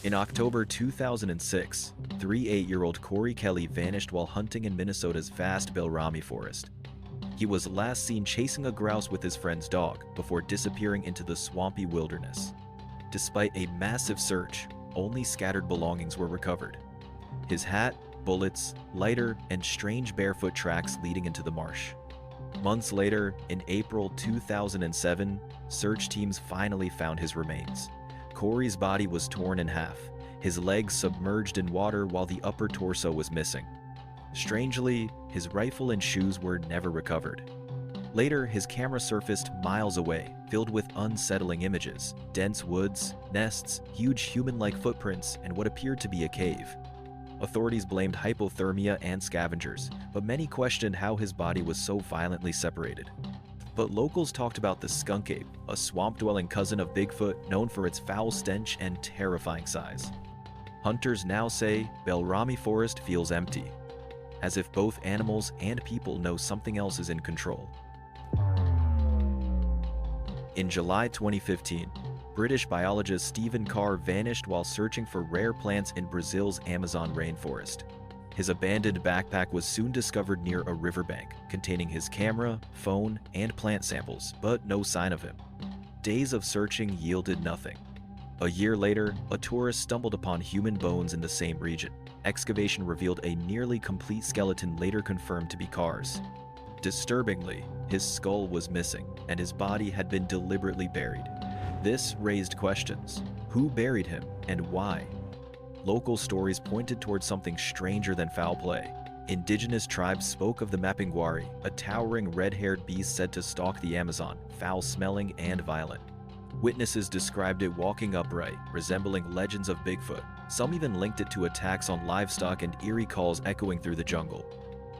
In October 2006, 38-year-old Cory Kelly vanished while hunting in Minnesota's vast Belrami forest. He was last seen chasing a grouse with his friend's dog before disappearing into the swampy wilderness. Despite a massive search, only scattered belongings were recovered. His hat, bullets, lighter, and strange barefoot tracks leading into the marsh. Months later, in April 2007, search teams finally found his remains. Cory's body was torn in half, his legs submerged in water while the upper torso was missing. Strangely, his rifle and shoes were never recovered. Later, his camera surfaced miles away, filled with unsettling images: dense woods, nests, huge human-like footprints, and what appeared to be a cave. Authorities blamed hypothermia and scavengers, but many questioned how his body was so violently separated. But locals talked about the skunk ape, a swamp-dwelling cousin of Bigfoot known for its foul stench and terrifying size. Hunters now say Belrami Forest feels empty, as if both animals and people know something else is in control. In July 2015, British biologist Stephen Carr vanished while searching for rare plants in Brazil's Amazon rainforest. His abandoned backpack was soon discovered near a riverbank, containing his camera, phone, and plant samples, but no sign of him. Days of searching yielded nothing. A year later, a tourist stumbled upon human bones in the same region. Excavation revealed a nearly complete skeleton later confirmed to be Carr's. Disturbingly, his skull was missing, and his body had been deliberately buried. This raised questions. Who buried him, and why? Local stories pointed towards something stranger than foul play. Indigenous tribes spoke of the Mapinguari, a towering red-haired beast said to stalk the Amazon, foul-smelling and violent. Witnesses described it walking upright, resembling legends of Bigfoot. Some even linked it to attacks on livestock and eerie calls echoing through the jungle.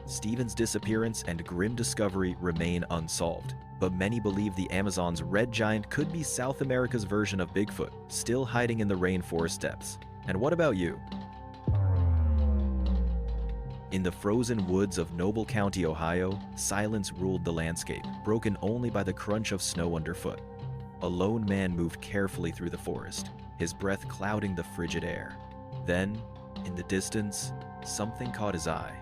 Stephen's disappearance and grim discovery remain unsolved, but many believe the Amazon's red giant could be South America's version of Bigfoot, still hiding in the rainforest depths. And what about you? In the frozen woods of Noble County, Ohio, silence ruled the landscape, broken only by the crunch of snow underfoot. A lone man moved carefully through the forest, his breath clouding the frigid air. Then, in the distance, something caught his eye.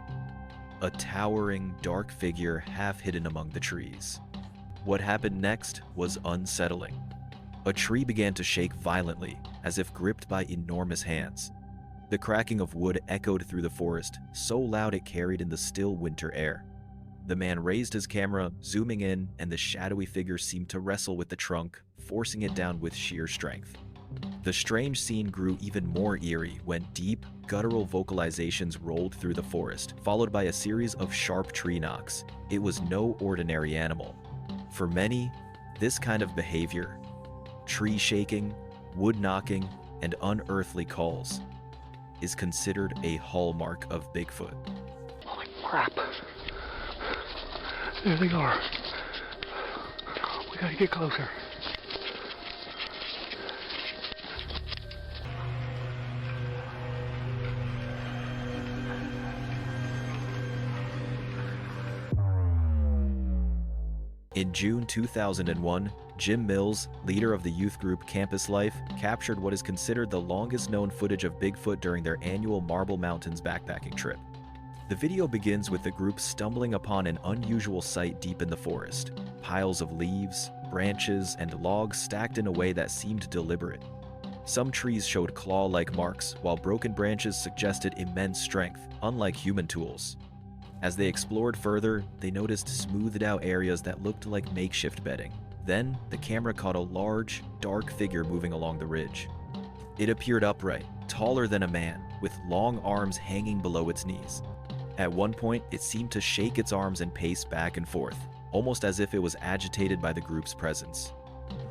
A towering, dark figure half hidden among the trees. What happened next was unsettling. A tree began to shake violently, as if gripped by enormous hands. The cracking of wood echoed through the forest, so loud it carried in the still winter air. The man raised his camera, zooming in, and the shadowy figure seemed to wrestle with the trunk, forcing it down with sheer strength. The strange scene grew even more eerie when deep, guttural vocalizations rolled through the forest, followed by a series of sharp tree knocks. It was no ordinary animal. For many, this kind of behavior, tree shaking, wood knocking, and unearthly calls, is considered a hallmark of Bigfoot. Holy crap. There they are. We gotta get closer. In June 2001, Jim Mills, leader of the youth group Campus Life, captured what is considered the longest known footage of Bigfoot during their annual Marble Mountains backpacking trip. The video begins with the group stumbling upon an unusual sight deep in the forest: piles of leaves, branches, and logs stacked in a way that seemed deliberate. Some trees showed claw-like marks, while broken branches suggested immense strength, unlike human tools. As they explored further, they noticed smoothed out areas that looked like makeshift bedding. Then, the camera caught a large, dark figure moving along the ridge. It appeared upright, taller than a man, with long arms hanging below its knees. At one point, it seemed to shake its arms and pace back and forth, almost as if it was agitated by the group's presence.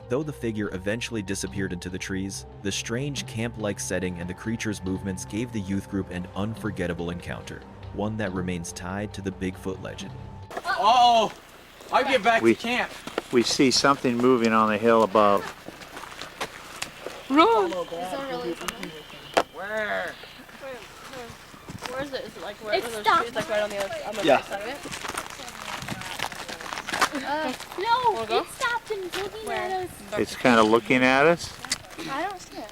Though the figure eventually disappeared into the trees, the strange camp-like setting and the creature's movements gave the youth group an unforgettable encounter, one that remains tied to the Bigfoot legend. Uh-oh! I'll get back to camp. We see something moving on the hill above. Run! Is that really something? Where? Where is it? Is it like where It's those stopped. trees, like right on the other on the Yeah. right side of it? No, Wanna go? it stopped and looking Where? at us. It's kind of looking at us. I don't see it.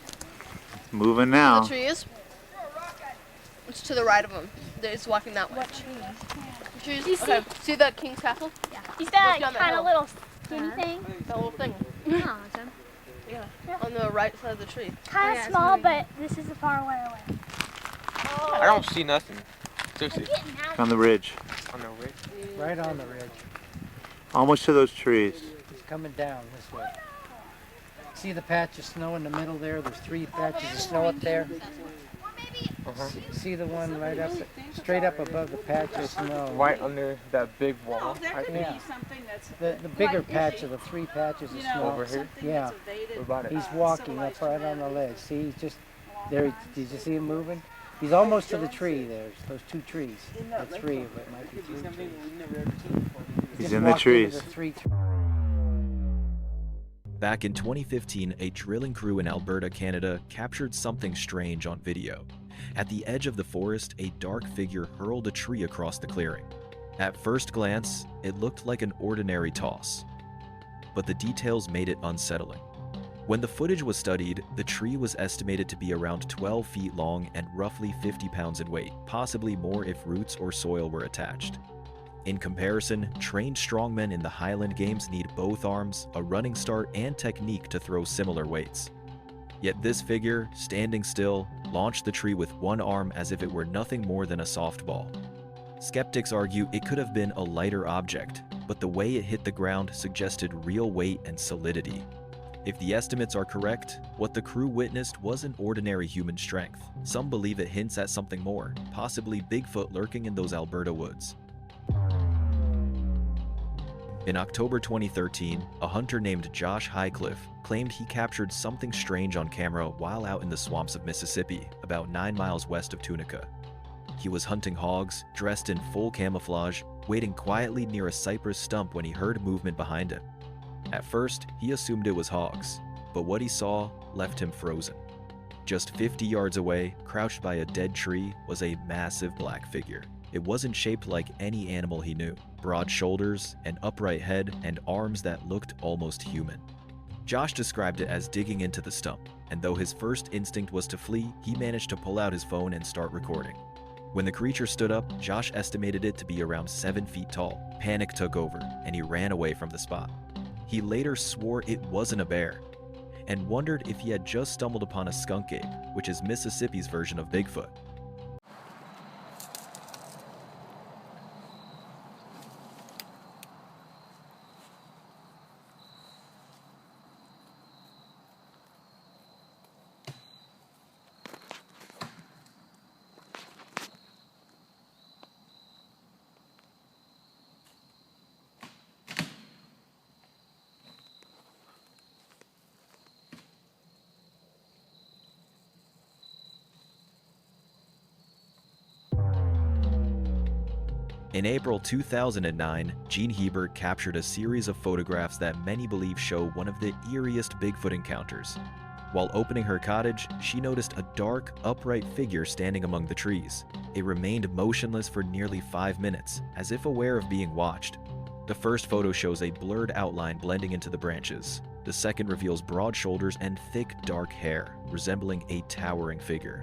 Moving The now. tree is. It's to the right of him. It's walking that way. What trees? Trees. You see- Okay. See the King's Castle? Is that Look on the kind hill. of little skinny thing? The whole thing. Oh, Yeah. On the right side of the tree. kind of Yeah, it's small, moving. but this is a far way away. I don't see nothing. Seriously. On the ridge. On the way. Right on the ridge. Almost to those trees. He's coming down this way. See the patch of snow in the middle there? There's 3 patches of snow up there. See the one right up, straight up above the patch of snow? Right under that big wall. Oh, there could Yeah. be something that's The bigger patch of the 3 patches of snow. Over here? something Yeah. that's evaded, What about it? He's walking up right on the ledge. See, he's just there. Did you see him moving? He's almost to the tree. There's those 2 trees. Or 3 of it might be 3 trees. He's Just in the walked into trees. the 3 Back in 2015, a drilling crew in Alberta, Canada, captured something strange on video. At the edge of the forest, a dark figure hurled a tree across the clearing. At first glance, it looked like an ordinary toss, but the details made it unsettling. When the footage was studied, the tree was estimated to be around 12 feet long and roughly 50 pounds in weight, possibly more if roots or soil were attached. In comparison, trained strongmen in the Highland Games need both arms, a running start, and technique to throw similar weights. Yet this figure, standing still, launched the tree with one arm as if it were nothing more than a softball. Skeptics argue it could have been a lighter object, but the way it hit the ground suggested real weight and solidity. If the estimates are correct, what the crew witnessed wasn't ordinary human strength. Some believe it hints at something more, possibly Bigfoot lurking in those Alberta woods. In October 2013, a hunter named Josh Highcliffe claimed he captured something strange on camera while out in the swamps of Mississippi, about 9 miles west of Tunica. He was hunting hogs, dressed in full camouflage, waiting quietly near a cypress stump when he heard movement behind him. At first, he assumed it was hogs, but what he saw left him frozen. Just 50 yards away, crouched by a dead tree, was a massive black figure. It wasn't shaped like any animal he knew. Broad shoulders, an upright head, and arms that looked almost human. Josh described it as digging into the stump, and though his first instinct was to flee, he managed to pull out his phone and start recording. When the creature stood up, Josh estimated it to be around 7 feet tall. Panic took over, and he ran away from the spot. He later swore it wasn't a bear, and wondered if he had just stumbled upon a skunk ape, which is Mississippi's version of Bigfoot. In April 2009, Gene Hebert captured a series of photographs that many believe show one of the eeriest Bigfoot encounters. While opening her cottage, she noticed a dark, upright figure standing among the trees. It remained motionless for nearly 5 minutes, as if aware of being watched. The first photo shows a blurred outline blending into the branches. The second reveals broad shoulders and thick, dark hair, resembling a towering figure.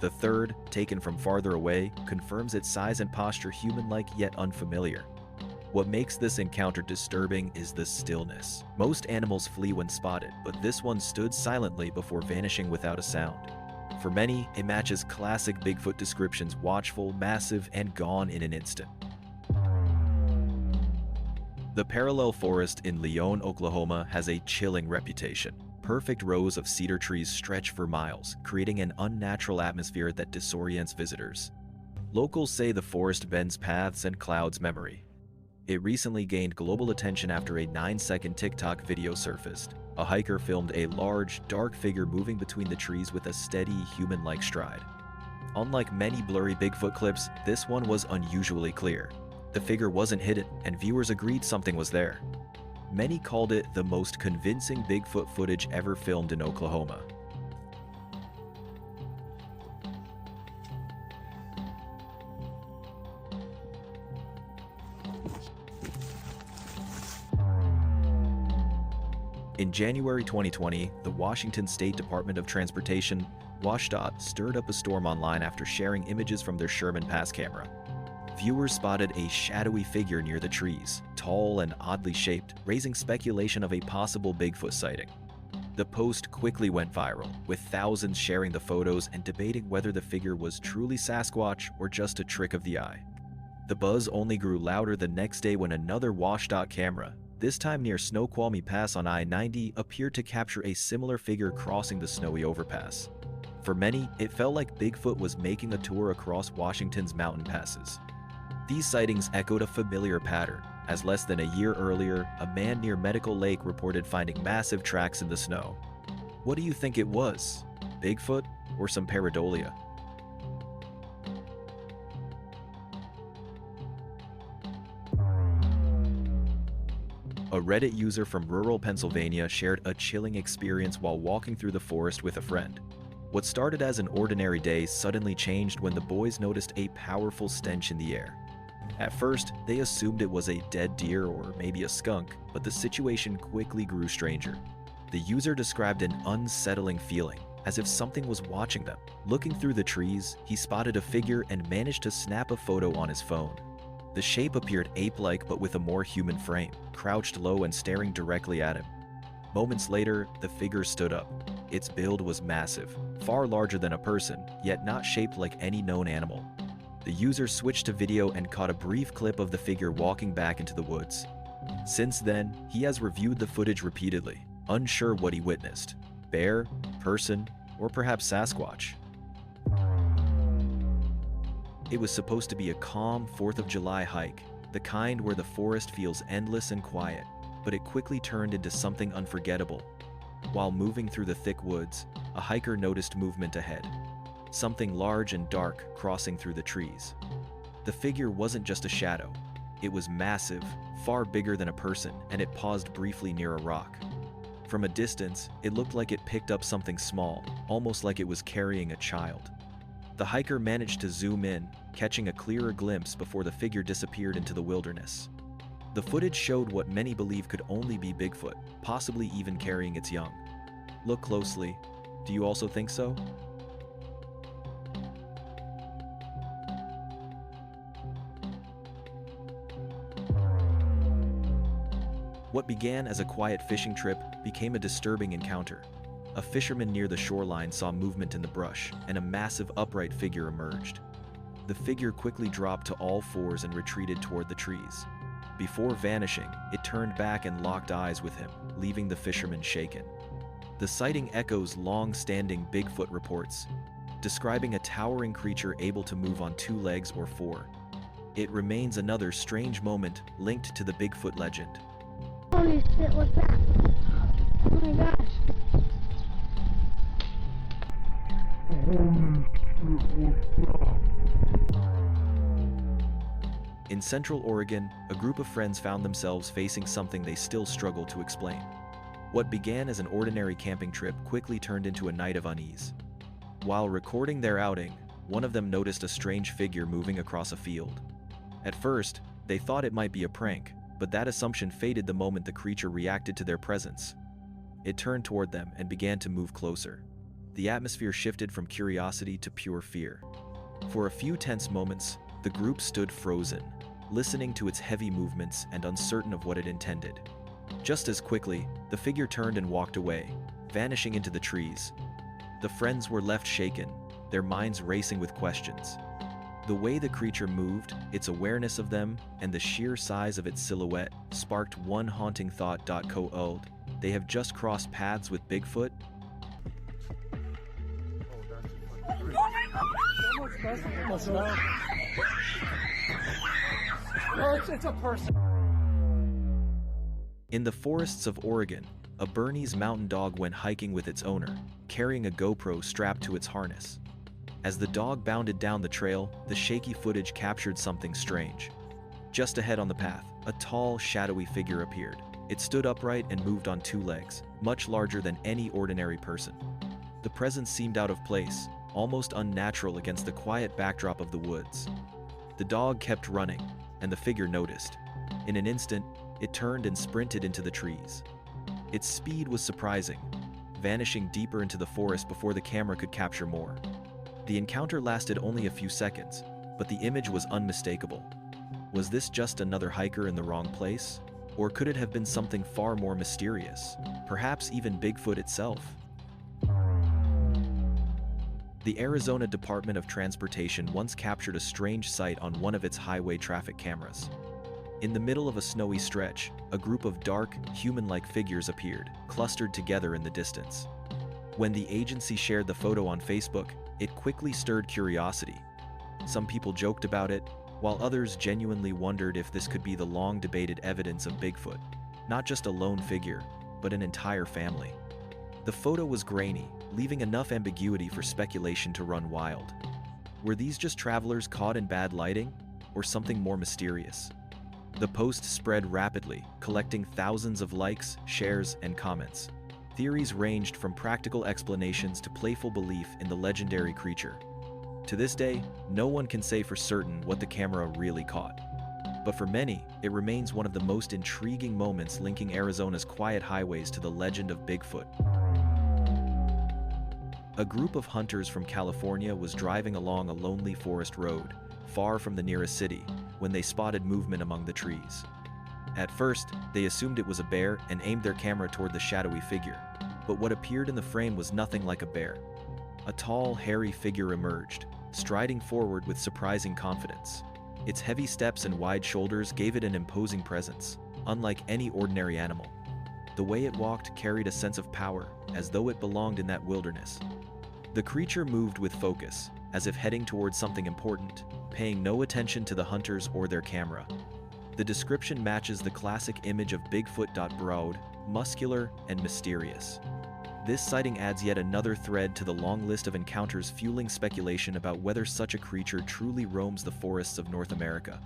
The third, taken from farther away, confirms its size and posture human-like yet unfamiliar. What makes this encounter disturbing is the stillness. Most animals flee when spotted, but this one stood silently before vanishing without a sound. For many, it matches classic Bigfoot descriptions: watchful, massive, and gone in an instant. The parallel forest in Leon, Oklahoma has a chilling reputation. Perfect rows of cedar trees stretch for miles, creating an unnatural atmosphere that disorients visitors. Locals say the forest bends paths and clouds memory. It recently gained global attention after a 9-second TikTok video surfaced. A hiker filmed a large, dark figure moving between the trees with a steady, human-like stride. Unlike many blurry Bigfoot clips, this one was unusually clear. The figure wasn't hidden, and viewers agreed something was there. Many called it the most convincing Bigfoot footage ever filmed in Oklahoma. In January 2020, the Washington State Department of Transportation, WSDOT, stirred up a storm online after sharing images from their Sherman Pass camera. Viewers spotted a shadowy figure near the trees, tall and oddly shaped, raising speculation of a possible Bigfoot sighting. The post quickly went viral, with thousands sharing the photos and debating whether the figure was truly Sasquatch or just a trick of the eye. The buzz only grew louder the next day when another WSDOT camera, this time near Snoqualmie Pass on I-90, appeared to capture a similar figure crossing the snowy overpass. For many, it felt like Bigfoot was making a tour across Washington's mountain passes. These sightings echoed a familiar pattern, as less than a year earlier, a man near Medical Lake reported finding massive tracks in the snow. What do you think it was? Bigfoot or some pareidolia? A Reddit user from rural Pennsylvania shared a chilling experience while walking through the forest with a friend. What started as an ordinary day suddenly changed when the boys noticed a powerful stench in the air. At first, they assumed it was a dead deer or maybe a skunk, but the situation quickly grew stranger. The user described an unsettling feeling, as if something was watching them. Looking through the trees, he spotted a figure and managed to snap a photo on his phone. The shape appeared ape-like but with a more human frame, crouched low and staring directly at him. Moments later, the figure stood up. Its build was massive, far larger than a person, yet not shaped like any known animal. The user switched to video and caught a brief clip of the figure walking back into the woods. Since then, he has reviewed the footage repeatedly, unsure what he witnessed: bear, person, or perhaps Sasquatch. It was supposed to be a calm 4th of July hike, the kind where the forest feels endless and quiet, but it quickly turned into something unforgettable. While moving through the thick woods, a hiker noticed movement ahead. Something large and dark crossing through the trees. The figure wasn't just a shadow. It was massive, far bigger than a person, and it paused briefly near a rock. From a distance, it looked like it picked up something small, almost like it was carrying a child. The hiker managed to zoom in, catching a clearer glimpse before the figure disappeared into the wilderness. The footage showed what many believe could only be Bigfoot, possibly even carrying its young. Look closely. Do you also think so? What began as a quiet fishing trip became a disturbing encounter. A fisherman near the shoreline saw movement in the brush, and a massive upright figure emerged. The figure quickly dropped to all fours and retreated toward the trees. Before vanishing, it turned back and locked eyes with him, leaving the fisherman shaken. The sighting echoes long-standing Bigfoot reports, describing a towering creature able to move on 2 legs or 4. It remains another strange moment linked to the Bigfoot legend. Holy shit, what's that? Oh my gosh. In Central Oregon, a group of friends found themselves facing something they still struggle to explain. What began as an ordinary camping trip quickly turned into a night of unease. While recording their outing, one of them noticed a strange figure moving across a field. At first, they thought it might be a prank, but that assumption faded the moment the creature reacted to their presence. It turned toward them and began to move closer. The atmosphere shifted from curiosity to pure fear. For a few tense moments, the group stood frozen, listening to its heavy movements and uncertain of what it intended. Just as quickly, the figure turned and walked away, vanishing into the trees. The friends were left shaken, their minds racing with questions. The way the creature moved, its awareness of them, and the sheer size of its silhouette sparked one haunting thought. Cold, they have just crossed paths with Bigfoot? It's a person. In the forests of Oregon, a Bernese mountain dog went hiking with its owner, carrying a GoPro strapped to its harness. As the dog bounded down the trail, the shaky footage captured something strange. Just ahead on the path, a tall, shadowy figure appeared. It stood upright and moved on 2 legs, much larger than any ordinary person. The presence seemed out of place, almost unnatural against the quiet backdrop of the woods. The dog kept running, and the figure noticed. In an instant, it turned and sprinted into the trees. Its speed was surprising, vanishing deeper into the forest before the camera could capture more. The encounter lasted only a few seconds, but the image was unmistakable. Was this just another hiker in the wrong place? Or could it have been something far more mysterious? Perhaps even Bigfoot itself? The Arizona Department of Transportation once captured a strange sight on one of its highway traffic cameras. In the middle of a snowy stretch, a group of dark, human-like figures appeared, clustered together in the distance. When the agency shared the photo on Facebook, it quickly stirred curiosity. Some people joked about it, while others genuinely wondered if this could be the long-debated evidence of Bigfoot, not just a lone figure, but an entire family. The photo was grainy, leaving enough ambiguity for speculation to run wild. Were these just travelers caught in bad lighting, or something more mysterious? The post spread rapidly, collecting thousands of likes, shares, and comments. Theories ranged from practical explanations to playful belief in the legendary creature. To this day, no one can say for certain what the camera really caught. But for many, it remains one of the most intriguing moments linking Arizona's quiet highways to the legend of Bigfoot. A group of hunters from California was driving along a lonely forest road, far from the nearest city, when they spotted movement among the trees. At first, they assumed it was a bear and aimed their camera toward the shadowy figure, but what appeared in the frame was nothing like a bear. A tall, hairy figure emerged, striding forward with surprising confidence. Its heavy steps and wide shoulders gave it an imposing presence, unlike any ordinary animal. The way it walked carried a sense of power, as though it belonged in that wilderness. The creature moved with focus, as if heading towards something important, paying no attention to the hunters or their camera. The description matches the classic image of Bigfoot. Broad, muscular, and mysterious. This sighting adds yet another thread to the long list of encounters fueling speculation about whether such a creature truly roams the forests of North America.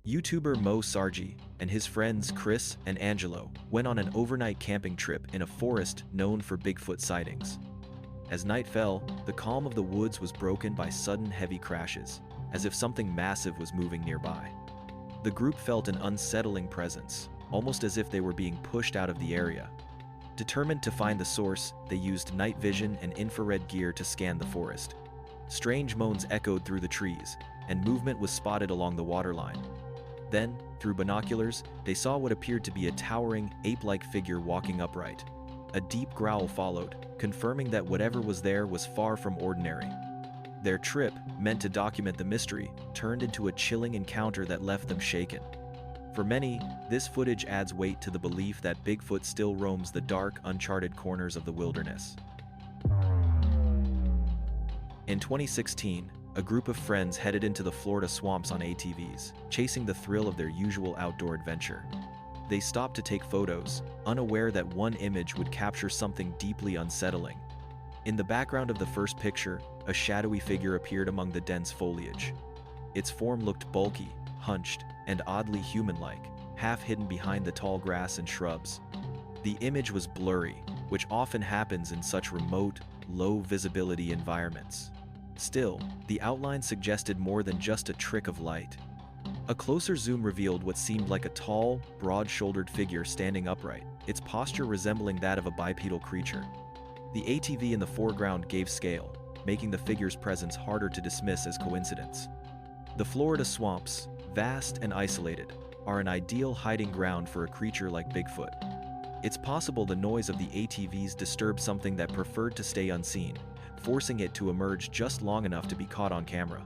YouTuber Mo Sargi and his friends Chris and Angelo went on an overnight camping trip in a forest known for Bigfoot sightings. As night fell, the calm of the woods was broken by sudden heavy crashes, as if something massive was moving nearby. The group felt an unsettling presence, almost as if they were being pushed out of the area. Determined to find the source, they used night vision and infrared gear to scan the forest. Strange moans echoed through the trees, and movement was spotted along the waterline. Then, through binoculars, they saw what appeared to be a towering, ape-like figure walking upright. A deep growl followed, confirming that whatever was there was far from ordinary. Their trip, meant to document the mystery, turned into a chilling encounter that left them shaken. For many, this footage adds weight to the belief that Bigfoot still roams the dark, uncharted corners of the wilderness. In 2016, a group of friends headed into the Florida swamps on ATVs, chasing the thrill of their usual outdoor adventure. They stopped to take photos, unaware that one image would capture something deeply unsettling. In the background of the first picture, a shadowy figure appeared among the dense foliage. Its form looked bulky, hunched, and oddly human-like, half hidden behind the tall grass and shrubs. The image was blurry, which often happens in such remote, low-visibility environments. Still, the outline suggested more than just a trick of light. A closer zoom revealed what seemed like a tall, broad-shouldered figure standing upright, its posture resembling that of a bipedal creature. The ATV in the foreground gave scale, making the figure's presence harder to dismiss as coincidence. The Florida swamps, vast and isolated, are an ideal hiding ground for a creature like Bigfoot. It's possible the noise of the ATVs disturbed something that preferred to stay unseen, forcing it to emerge just long enough to be caught on camera.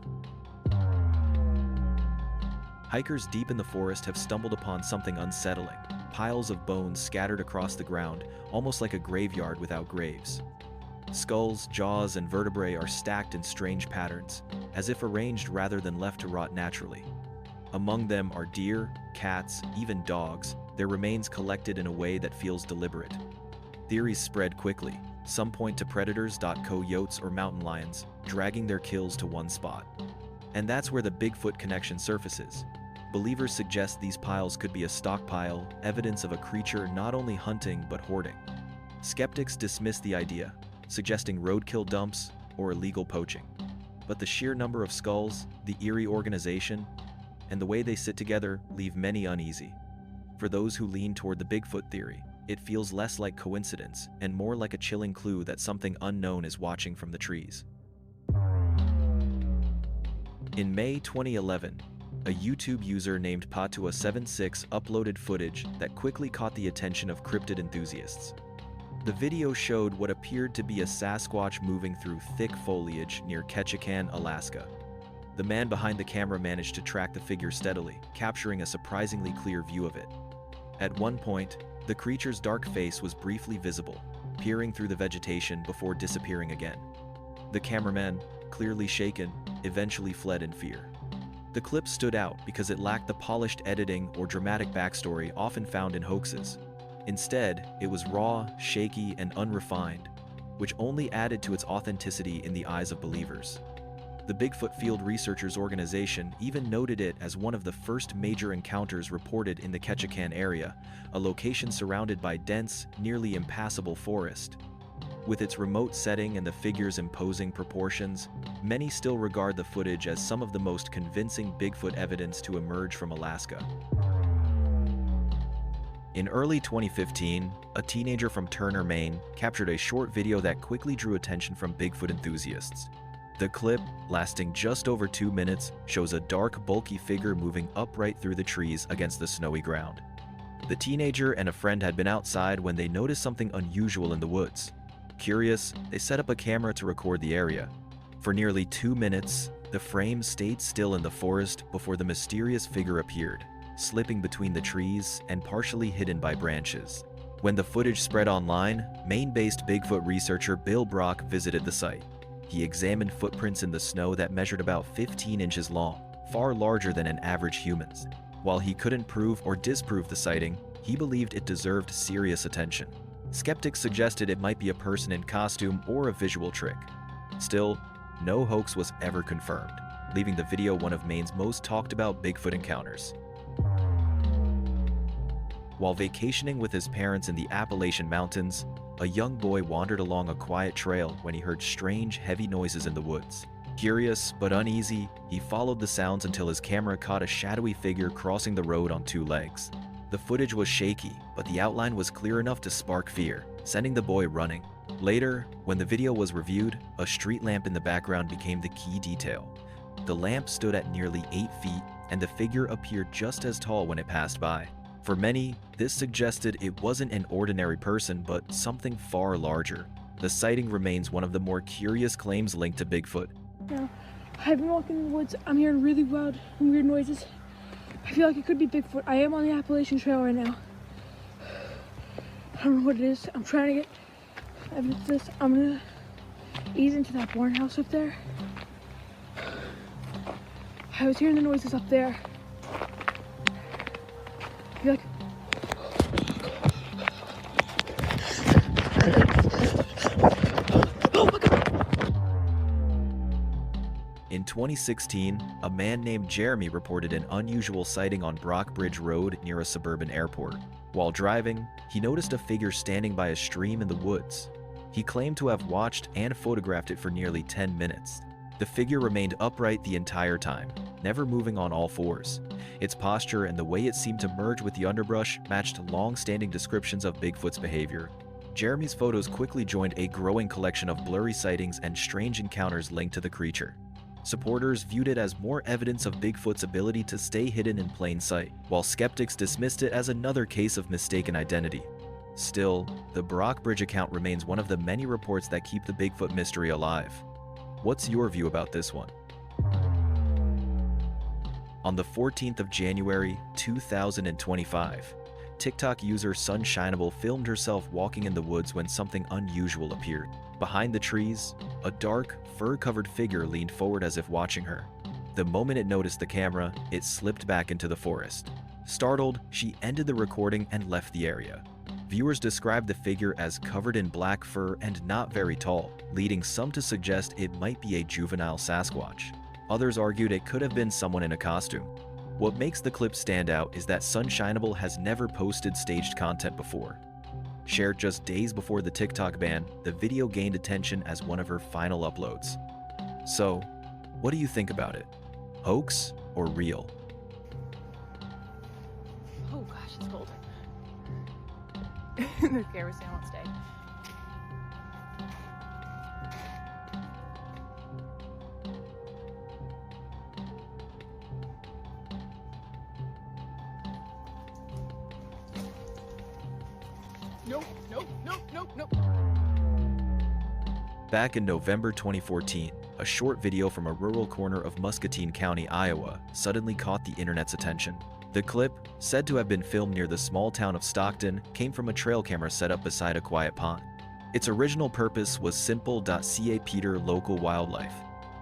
Hikers deep in the forest have stumbled upon something unsettling, piles of bones scattered across the ground, almost like a graveyard without graves. Skulls, jaws, and vertebrae are stacked in strange patterns, as if arranged rather than left to rot naturally. Among them are deer, cats, even dogs, their remains collected in a way that feels deliberate. Theories spread quickly. Some point to predators, coyotes, or mountain lions, dragging their kills to one spot. And that's where the Bigfoot connection surfaces. Believers suggest these piles could be a stockpile, evidence of a creature not only hunting but hoarding. Skeptics dismiss the idea, suggesting roadkill dumps or illegal poaching. But the sheer number of skulls, the eerie organization, and the way they sit together leave many uneasy. For those who lean toward the Bigfoot theory, it feels less like coincidence and more like a chilling clue that something unknown is watching from the trees. In May 2011, a YouTube user named Patua76 uploaded footage that quickly caught the attention of cryptid enthusiasts. The video showed what appeared to be a Sasquatch moving through thick foliage near Ketchikan, Alaska. The man behind the camera managed to track the figure steadily, capturing a surprisingly clear view of it. At one point, the creature's dark face was briefly visible, peering through the vegetation before disappearing again. The cameraman, clearly shaken, eventually fled in fear. The clip stood out because it lacked the polished editing or dramatic backstory often found in hoaxes. Instead, it was raw, shaky, and unrefined, which only added to its authenticity in the eyes of believers. The Bigfoot Field Researchers Organization even noted it as one of the first major encounters reported in the Ketchikan area, a location surrounded by dense, nearly impassable forest. With its remote setting and the figure's imposing proportions, many still regard the footage as some of the most convincing Bigfoot evidence to emerge from Alaska. In early 2015, a teenager from Turner, Maine, captured a short video that quickly drew attention from Bigfoot enthusiasts. The clip, lasting just over 2 minutes, shows a dark, bulky figure moving upright through the trees against the snowy ground. The teenager and a friend had been outside when they noticed something unusual in the woods. Curious, they set up a camera to record the area. For nearly 2 minutes, the frame stayed still in the forest before the mysterious figure appeared, slipping between the trees and partially hidden by branches. When the footage spread online, Maine-based Bigfoot researcher Bill Brock visited the site. He examined footprints in the snow that measured about 15 inches long, far larger than an average human's. While he couldn't prove or disprove the sighting, he believed it deserved serious attention. Skeptics suggested it might be a person in costume or a visual trick. Still, no hoax was ever confirmed, leaving the video one of Maine's most talked about Bigfoot encounters. While vacationing with his parents in the Appalachian Mountains, a young boy wandered along a quiet trail when he heard strange, heavy noises in the woods. Curious but uneasy, he followed the sounds until his camera caught a shadowy figure crossing the road on 2 legs. The footage was shaky, but the outline was clear enough to spark fear, sending the boy running. Later, when the video was reviewed, a street lamp in the background became the key detail. The lamp stood at nearly 8 feet, and the figure appeared just as tall when it passed by. For many, this suggested it wasn't an ordinary person, but something far larger. The sighting remains one of the more curious claims linked to Bigfoot. Now, I've been walking in the woods. I'm hearing really loud and weird noises. I feel like it could be Bigfoot. I am on the Appalachian Trail right now. I don't know what it is. I'm trying to get evidence of this. I'm gonna ease into that barn house up there. I was hearing the noises up there. I feel like In 2016, a man named Jeremy reported an unusual sighting on Brockbridge Road near a suburban airport. While driving, he noticed a figure standing by a stream in the woods. He claimed to have watched and photographed it for nearly 10 minutes. The figure remained upright the entire time, never moving on all fours. Its posture and the way it seemed to merge with the underbrush matched long-standing descriptions of Bigfoot's behavior. Jeremy's photos quickly joined a growing collection of blurry sightings and strange encounters linked to the creature. Supporters viewed it as more evidence of Bigfoot's ability to stay hidden in plain sight, while skeptics dismissed it as another case of mistaken identity. Still, the Brockbridge account remains one of the many reports that keep the Bigfoot mystery alive. What's your view about this one? On the 14th of January, 2025, TikTok user Sunshineable filmed herself walking in the woods when something unusual appeared. Behind the trees, a dark, fur-covered figure leaned forward as if watching her. The moment it noticed the camera, it slipped back into the forest. Startled, she ended the recording and left the area. Viewers described the figure as covered in black fur and not very tall, leading some to suggest it might be a juvenile Sasquatch. Others argued it could have been someone in a costume. What makes the clip stand out is that Sunshineable has never posted staged content before. Shared just days before the TikTok ban, the video gained attention as one of her final uploads. So, what do you think about it? Hoax or real? Oh, God. gosh, it's cold. The camera stand won't stay. Nope, nope, nope, nope, nope. Back in November 2014, a short video from a rural corner of Muscatine County, Iowa, suddenly caught the internet's attention. The clip, said to have been filmed near the small town of Stockton, came from a trail camera set up beside a quiet pond. Its original purpose was simple. Ca Peter local wildlife,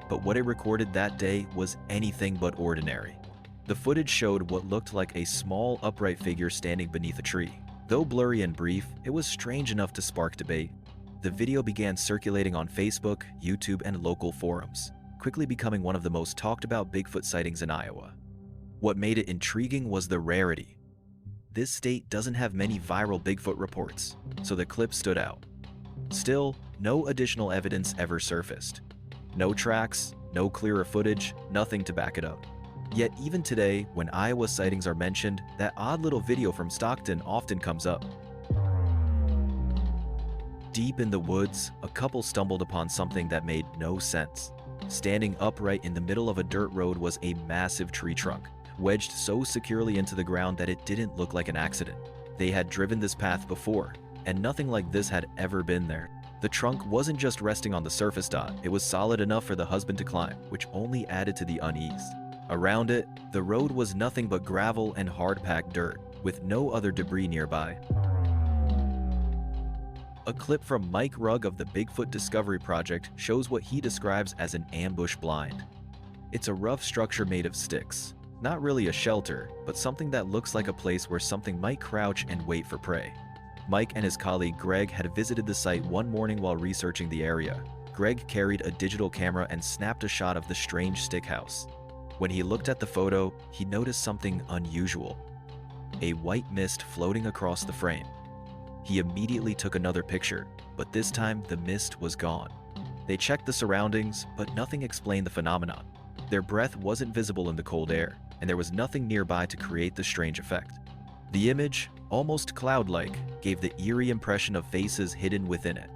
but what it recorded that day was anything but ordinary. The footage showed what looked like a small upright figure standing beneath a tree. Though blurry and brief, it was strange enough to spark debate. The video began circulating on Facebook, YouTube, and local forums, quickly becoming one of the most talked about Bigfoot sightings in Iowa. What made it intriguing was the rarity. This state doesn't have many viral Bigfoot reports, so the clip stood out. Still, no additional evidence ever surfaced. No tracks, no clearer footage, nothing to back it up. Yet even today, when Iowa sightings are mentioned, that odd little video from Stockton often comes up. Deep in the woods, a couple stumbled upon something that made no sense. Standing upright in the middle of a dirt road was a massive tree trunk, wedged so securely into the ground that it didn't look like an accident. They had driven this path before, and nothing like this had ever been there. The trunk wasn't just resting on the surface. It was solid enough for the husband to climb, which only added to the unease. Around it, the road was nothing but gravel and hard-packed dirt, with no other debris nearby. A clip from Mike Rugg of the Bigfoot Discovery Project shows what he describes as an ambush blind. It's a rough structure made of sticks. Not really a shelter, but something that looks like a place where something might crouch and wait for prey. Mike and his colleague Greg had visited the site one morning while researching the area. Greg carried a digital camera and snapped a shot of the strange stick house. When he looked at the photo, he noticed something unusual. A white mist floating across the frame. He immediately took another picture, but this time the mist was gone. They checked the surroundings, but nothing explained the phenomenon. Their breath wasn't visible in the cold air, and there was nothing nearby to create the strange effect. The image, almost cloud-like, gave the eerie impression of faces hidden within it.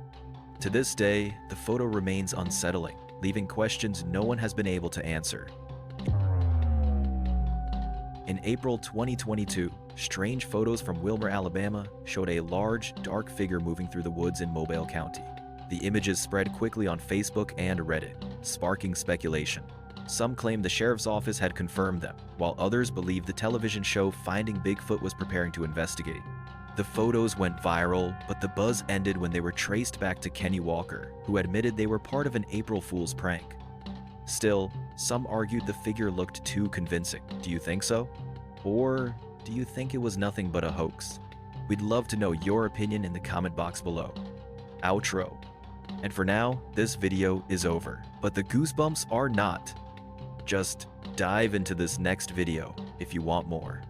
To this day, the photo remains unsettling, leaving questions no one has been able to answer. In April 2022, strange photos from Wilmer, Alabama showed a large, dark figure moving through the woods in Mobile County. The images spread quickly on Facebook and Reddit, sparking speculation. Some claim the sheriff's office had confirmed them, while others believe the television show Finding Bigfoot was preparing to investigate. The photos went viral, but the buzz ended when they were traced back to Kenny Walker, who admitted they were part of an April Fool's prank. Still, some argued the figure looked too convincing. Do you think so? Or do you think it was nothing but a hoax? We'd love to know your opinion in the comment box below. Outro. And for now, this video is over, but the goosebumps are not. Just dive into this next video if you want more.